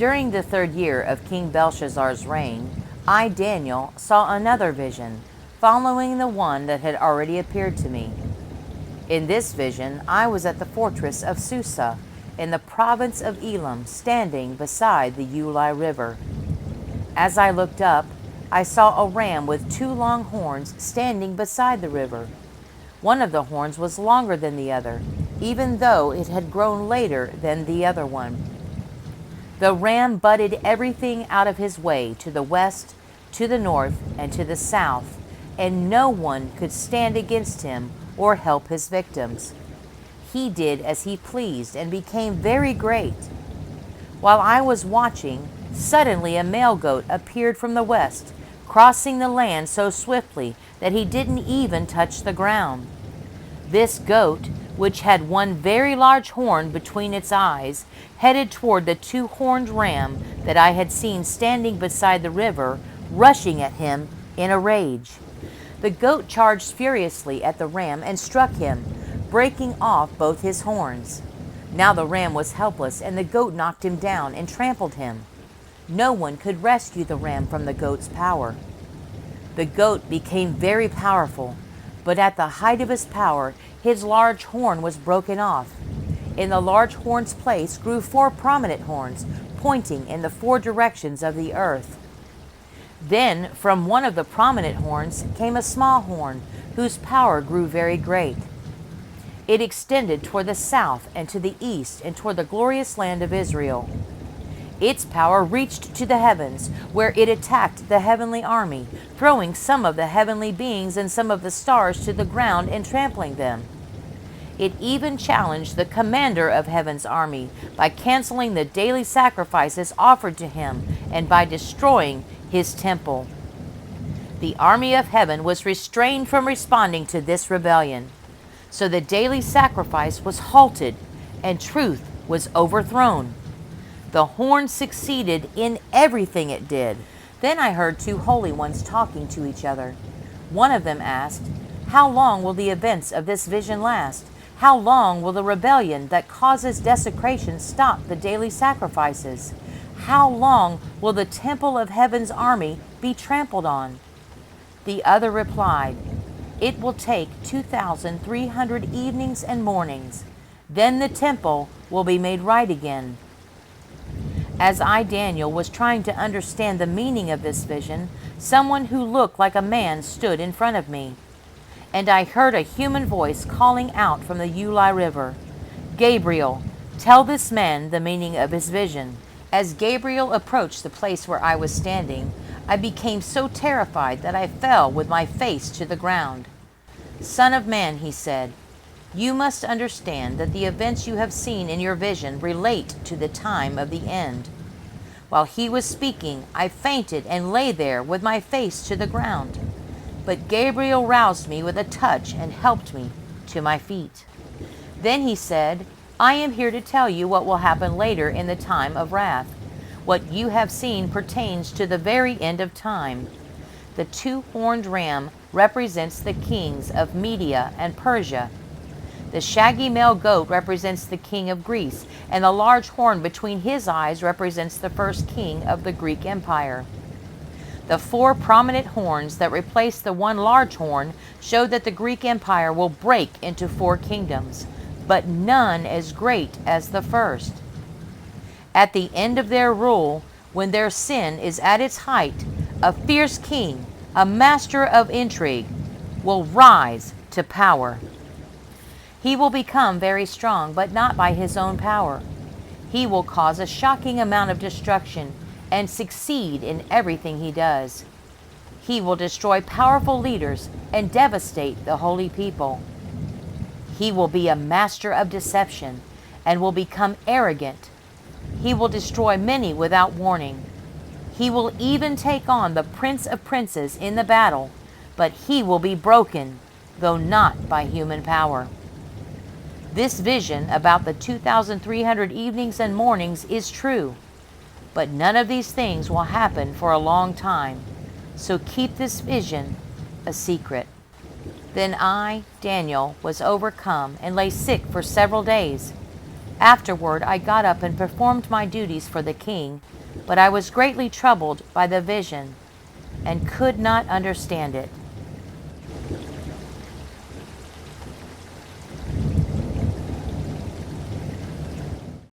During the 3rd year of King Belshazzar's reign, I, Daniel, saw another vision, following the one that had already appeared to me. In this vision, I was at the fortress of Susa, in the province of Elam, standing beside the Ulai River. As I looked up, I saw a ram with 2 long horns standing beside the river. One of the horns was longer than the other, even though it had grown later than the other one. The ram butted everything out of his way to the west, to the north, and to the south, and no one could stand against him or help his victims. He did as he pleased and became very great. While I was watching, suddenly a male goat appeared from the west, crossing the land so swiftly that he didn't even touch the ground. This goat, which had one very large horn between its eyes, headed toward the 2-horned ram that I had seen standing beside the river, rushing at him in a rage. The goat charged furiously at the ram and struck him, breaking off both his horns. Now the ram was helpless, and the goat knocked him down and trampled him. No one could rescue the ram from the goat's power. The goat became very powerful, but at the height of his power, his large horn was broken off. In the large horn's place grew 4 prominent horns, pointing in the 4 directions of the earth. Then from one of the prominent horns came a small horn, whose power grew very great. It extended toward the south and to the east and toward the glorious land of Israel. Its power reached to the heavens, where it attacked the heavenly army, throwing some of the heavenly beings and some of the stars to the ground and trampling them. It even challenged the commander of heaven's army by canceling the daily sacrifices offered to him and by destroying his temple. The army of heaven was restrained from responding to this rebellion, so the daily sacrifice was halted and truth was overthrown. The horn succeeded in everything it did. Then I heard 2 holy ones talking to each other. One of them asked, "How long will the events of this vision last? How long will the rebellion that causes desecration stop the daily sacrifices? How long will the temple of heaven's army be trampled on?" The other replied, "It will take 2,300 evenings and mornings. Then the temple will be made right again." As I, Daniel, was trying to understand the meaning of this vision, someone who looked like a man stood in front of me. And I heard a human voice calling out from the Ulai River, "Gabriel, tell this man the meaning of his vision." As Gabriel approached the place where I was standing, I became so terrified that I fell with my face to the ground. "Son of man," he said, "you must understand that the events you have seen in your vision relate to the time of the end." While he was speaking, I fainted and lay there with my face to the ground. But Gabriel roused me with a touch and helped me to my feet. Then he said, "I am here to tell you what will happen later in the time of wrath. What you have seen pertains to the very end of time. The 2-horned ram represents the kings of Media and Persia. The shaggy male goat represents the king of Greece, and the large horn between his eyes represents the first king of the Greek Empire. The 4 prominent horns that replace the 1 large horn show that the Greek Empire will break into 4 kingdoms, but none as great as the first. At the end of their rule, when their sin is at its height, a fierce king, a master of intrigue, will rise to power. He will become very strong, but not by his own power. He will cause a shocking amount of destruction and succeed in everything he does. He will destroy powerful leaders and devastate the holy people. He will be a master of deception and will become arrogant. He will destroy many without warning. He will even take on the Prince of Princes in the battle, but he will be broken, though not by human power. This vision about the 2,300 evenings and mornings is true, but none of these things will happen for a long time, so keep this vision a secret." Then I, Daniel, was overcome and lay sick for several days. Afterward I got up and performed my duties for the king, but I was greatly troubled by the vision and could not understand it.